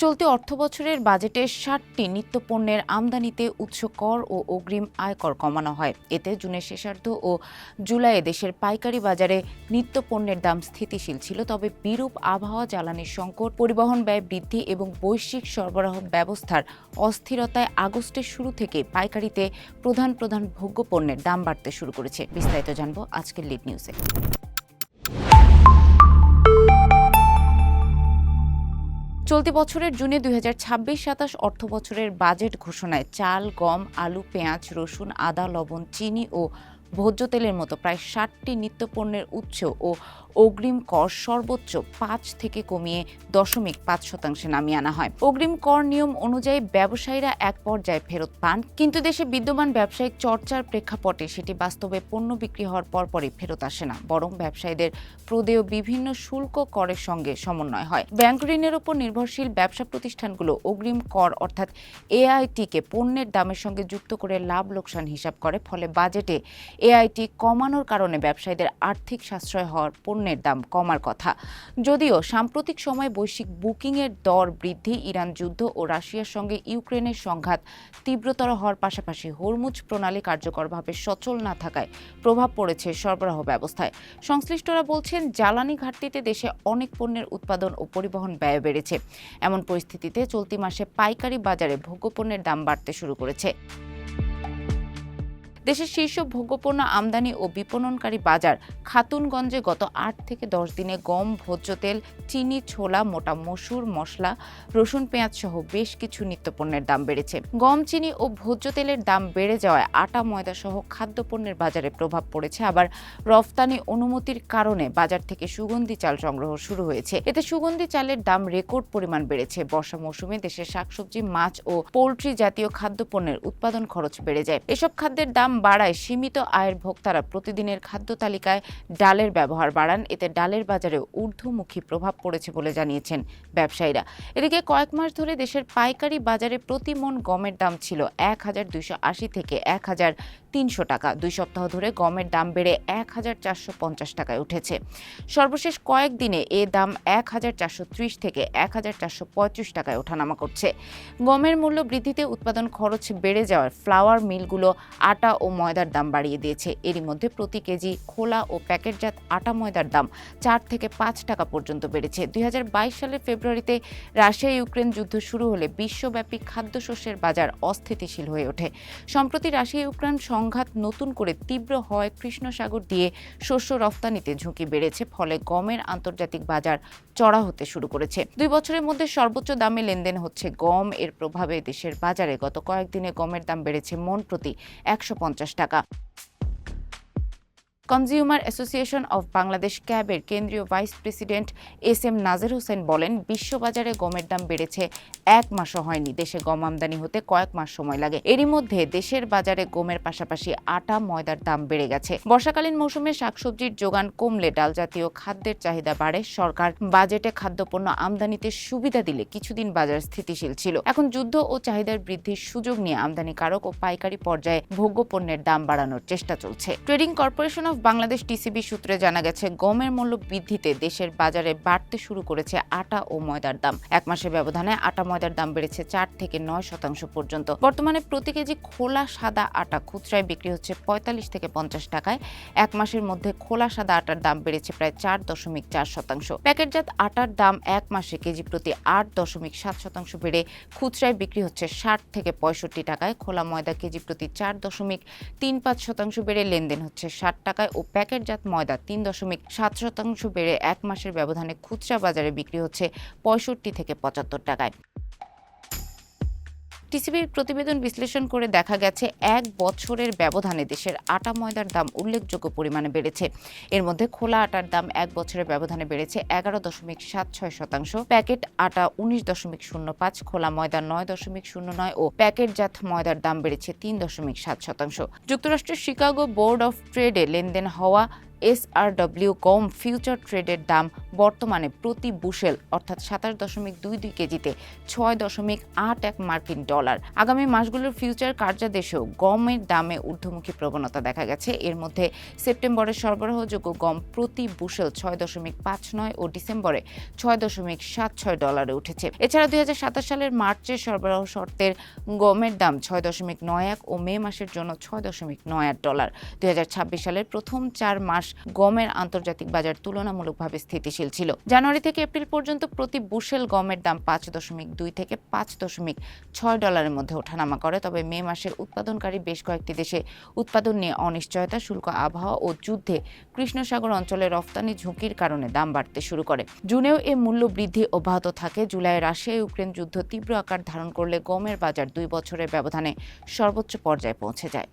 চলতি অর্থবছরের বাজেটে ৬০টি নিত্যপণ্যের আমদানিতে উৎস কর ও অগ্রিম আয়কর কমানো হয়। এতে জুনের শেষার্ধ ও জুলাইয়ে দেশের পাইকারি বাজারে নিত্যপণ্যের দাম স্থিতিশীল ছিল। তবে বিরূপ আবহাওয়া, জ্বালানি সংকট, পরিবহন ব্যয় বৃদ্ধি এবং বৈশ্বিক সরবরাহ ব্যবস্থার অস্থিরতায় আগস্টের শুরু থেকে পাইকারিতে প্রধান ভোগ্যপণ্যের দাম বাড়তে শুরু করেছে। বিস্তারিত জানব আজকের লিড নিউজে। চলতি বছরের জুনে 2026-27 অর্থবছরের বাজেট ঘোষণায় চাল, গম, আলু, পেঁয়াজ, রসুন, আদা, লবণ, চিনি ও ভোজ্য তেলের মতো প্রায় ৬০টি নিত্যপণ্যের উৎস ও অগ্রিম কর সর্বোচ্চ ৫ থেকে কমিয়ে ০.৫% নামিয়ে আনা হয়। অগ্রিম কর নিয়ম অনুযায়ী ব্যবসায়ীরা এক পর্যায়ে ফেরত পান, কিন্তু দেশে বিদ্যমান ব্যবসায়িক চর্চার প্রেক্ষাপটে সেটি বাস্তবে পণ্য বিক্রি হওয়ার পরপরই ফেরত আসে না, বরং ব্যবসায়ীদের প্রদেয় বিভিন্ন শুল্ক করের সঙ্গে সমন্বয় হয়। ব্যাংক ঋণের উপর নির্ভরশীল ব্যবসা প্রতিষ্ঠানগুলো অগ্রিম কর অর্থাৎ এআইটিকে পণ্যের দামের সঙ্গে যুক্ত করে লাভ লোকসান হিসাব করে। ফলে বাজেটে এআইটি কমানোর কারণে ব্যবসায়ীদের আর্থিক সাশ্রয় হওয়ার পণ্যের দাম কমার কথা। যদিও সাম্প্রতিক সময়ে বৈশ্বিক বুকিংয়ের দর বৃদ্ধি, ইরান যুদ্ধ ও রাশিয়ার সঙ্গে ইউক্রেনের সংঘাত তীব্রতর হওয়ার পাশাপাশি হরমুজ প্রণালী কার্যকরভাবে সচল না থাকায় প্রভাব পড়েছে সরবরাহ ব্যবস্থায়। সংশ্লিষ্টরা বলছেন, জ্বালানি ঘাটতিতে দেশে অনেক পণ্যের উৎপাদন ও পরিবহন ব্যয় বেড়েছে। এমন পরিস্থিতিতে চলতি মাসে পাইকারি বাজারে ভোগ্যপণ্যের দাম বাড়তে শুরু করেছে। দেশের শীর্ষ ভোগ্যপণ্য আমদানি ও বিপণনকারী বাজার খাতুনগঞ্জে গত ৮ থেকে ১০ দিনে গম, ভোজ্য তেল, চিনি, ছোলা, মোটা মসুর, মশলা, রসুন, পেঁয়াজ সহ বেশ কিছু নিত্যপণ্যের দাম বেড়েছে। গম, চিনি ও ভোজ্য তেলের দাম বেড়ে যাওয়ায় আটা, ময়দা সহ খাদ্যপণ্যের বাজারে প্রভাব পড়েছে। আবার রফতানি অনুমতির কারণে বাজার থেকে সুগন্ধি চাল সংগ্রহ শুরু হয়েছে। এতে সুগন্ধি চালের দাম রেকর্ড পরিমাণ বেড়েছে। বর্ষা মৌসুমে দেশের শাকসবজি, মাছ ও পোলট্রি জাতীয় খাদ্যপণ্যের উৎপাদন খরচ বেড়ে যায়। এসব খাদ্যের দাম বাড়ায় সীমিত আয়ের ভোক্তারা প্রতিদিনের খাদ্য তালিকায় ডালের ব্যবহার বাড়ান। এতে ডালের বাজারে ঊর্ধ্বমুখী প্রভাব পড়েছে বলে জানিয়েছেন ব্যবসায়ীরা। এদিকে কয়েক মাস ধরে দেশের পাইকারি বাজারে প্রতি মণ গমের দাম ছিল ১,২৮০ থেকে ১,৩০০ টাকা। ২ সপ্তাহ ধরে গমের দাম বেড়ে ১,৪৫০ টাকায় উঠেছে। সর্বশেষ কয়েকদিনে এ দাম ১,৪৩০ থেকে ১,৪৩৫ টাকায় ওঠানামা করছে। গমের মূল্য বৃদ্ধিতে উৎপাদন খরচ বেড়ে যাওয়ার ফ্লাওয়ার মিলগুলো আটা ও ময়দার দাম বাড়িয়ে দিয়েছে। এরই মধ্যে প্রতি কেজি খোলা ও প্যাকেটজাত আটা, ময়দার দাম ৪ থেকে ৫ টাকা পর্যন্ত বেড়েছে। ২০২২ সালের ফেব্রুয়ারিতে রাশিয়া ইউক্রেন যুদ্ধ শুরু হলে বিশ্বব্যাপী খাদ্যশস্যের বাজার অস্থিতিশীল হয়ে ওঠে। সম্প্রতি রাশিয়া ইউক্রেন সংঘাত নতুন করে তীব্র হয় কৃষ্ণ সাগর দিয়ে শস্য রফতানিতে ঝুঁকি বেড়েছে। ফলে গমের আন্তর্জাতিক বাজার চড়া হতে শুরু করেছে। ২ বছরের মধ্যে সর্বোচ্চ দামে লেনদেন হচ্ছে গম। এর প্রভাবে দেশের বাজারে গত কয়েকদিনে গমের দাম বেড়েছে মণ প্রতি ১৫০ টাকা। কনজিউমার অ্যাসোসিয়েশন অব বাংলাদেশ ক্যাবের কেন্দ্রীয় ভাইস প্রেসিডেন্ট এস.এম. নাজির হোসেন বলেন, বিশ্ববাজারে গমের দাম বেড়েছে ১ মাসও হয়নি। দেশে গম আমদানি হতে কয়েক মাস সময় লাগে। এরই মধ্যে দেশের বাজারে গমের পাশাপাশি আটা, ময়দার দাম বেড়ে গেছে। বর্ষাকালীন মৌসুমে শাকসবজির যোগান কমলে ডাল জাতীয় খাদ্যের চাহিদা বাড়ে। সরকার বাজেটে খাদ্যপণ্য আমদানিতে সুবিধা দিলে কিছুদিন বাজার স্থিতিশীল ছিল। এখন যুদ্ধ ও চাহিদার বৃদ্ধির সুযোগ নিয়ে আমদানিকারক ও পাইকারি পর্যায়ে ভোগ্যপণ্যের দাম বাড়ানোর চেষ্টা চলছে। Trading corporation of Bangladesh TCB সূত্রে জানা গেছে, গমের মূল্য বৃদ্ধিতে দেশের বাজারে বাড়তে শুরু করেছে আটা ও ময়দার দাম। ১ মাসের ব্যবধানে আটা, ময়দার দাম বেড়েছে ৪ থেকে ৯% পর্যন্ত। বর্তমানে প্রতি কেজি খোলা সাদা আটা খুচরায় বিক্রি হচ্ছে ৪৫ থেকে ৫০ টাকায়। ১ মাসের মধ্যে খোলা সাদা আটার দাম বেড়েছে প্রায় ৪.৪%। প্যাকেটজাত আটার দাম ১ মাসে কেজি প্রতি ৮.৭% বেড়ে খুচরায় বিক্রি হচ্ছে ৬০ থেকে ৬৫ টাকায়। খোলা ময়দা কেজি প্রতি ৪.৩৫% বেড়ে লেনদেন হচ্ছে ৬০ টাকায় ও প্যাকেটজাত ময়দা ৩.৭% বেড়ে ১ মাসের ব্যবধানে খুচরা বাজারে বিক্রি হচ্ছে ৬৫ থেকে ৭৫ টাকায়। টিসিবির প্রতিবেদন বিশ্লেষণ করে দেখা গেছে, ১ বছরের ব্যবধানে দেশের আটা, ময়দার দাম উল্লেখযোগ্য পরিমাণে বেড়েছে। এর মধ্যে খোলা আটার দাম ১ বছরের ব্যবধানে বেড়েছে ১১.৭৬%, প্যাকেট আটা ১৯.০৫, খোলা ময়দা ৯.০৯ ও প্যাকেটজাত ময়দার দাম বেড়েছে ৩.৭%। যুক্তরাষ্ট্রের শিকাগো বোর্ড অফ ট্রেডে লেনদেন হওয়া SRW গম ফিউচার ট্রেডের দাম বর্তমানে প্রতি বুশেল অর্থাৎ 27.22 কেজিতে 6.81 মার্কিন ডলার। আগামী মাসগুলোর ফিউচার কার্যাদেশেও গমের দামে ঊর্ধ্বমুখী প্রবণতা দেখা গেছে। এর মধ্যে সেপ্টেম্বরে সরবরাহযোগ্য গম প্রতি বুশেল 6.59 ও ডিসেম্বরে 6.76 ডলারে উঠেছে। এছাড়া 2027 সালের মার্চে সরবরাহ শর্তের গমের দাম 6.91 ও মে মাসের জন্য 6.98 ডলার। 2026 সালের প্রথম 4 মাস গমের আন্তর্জাতিক বাজার তুলনামূলকভাবে স্থিতিশীল ছিল। জানুয়ারি থেকে এপ্রিল পর্যন্ত প্রতি বুশেল গমের দাম 5.2 থেকে 5.6 ডলারের মধ্যে ওঠানামা করে। তবে মে মাসে উৎপাদনকারী বেশ কয়েকটি দেশে উৎপাদন নিয়ে অনিশ্চয়তা, শুল্ক আবহাওয়া ও যুদ্ধে কৃষ্ণসাগর অঞ্চলে রফতানি ঝুঁকির কারণে দাম বাড়তে শুরু করে। জুনেও এ মূল্য বৃদ্ধি অব্যাহত থাকে। জুলাই রাশিয়া ইউক্রেন যুদ্ধ তীব্র আকার ধারণ করলে গমের বাজার 2 বছরের ব্যবধানে সর্বোচ্চ পর্যায়ে পৌঁছে যায়।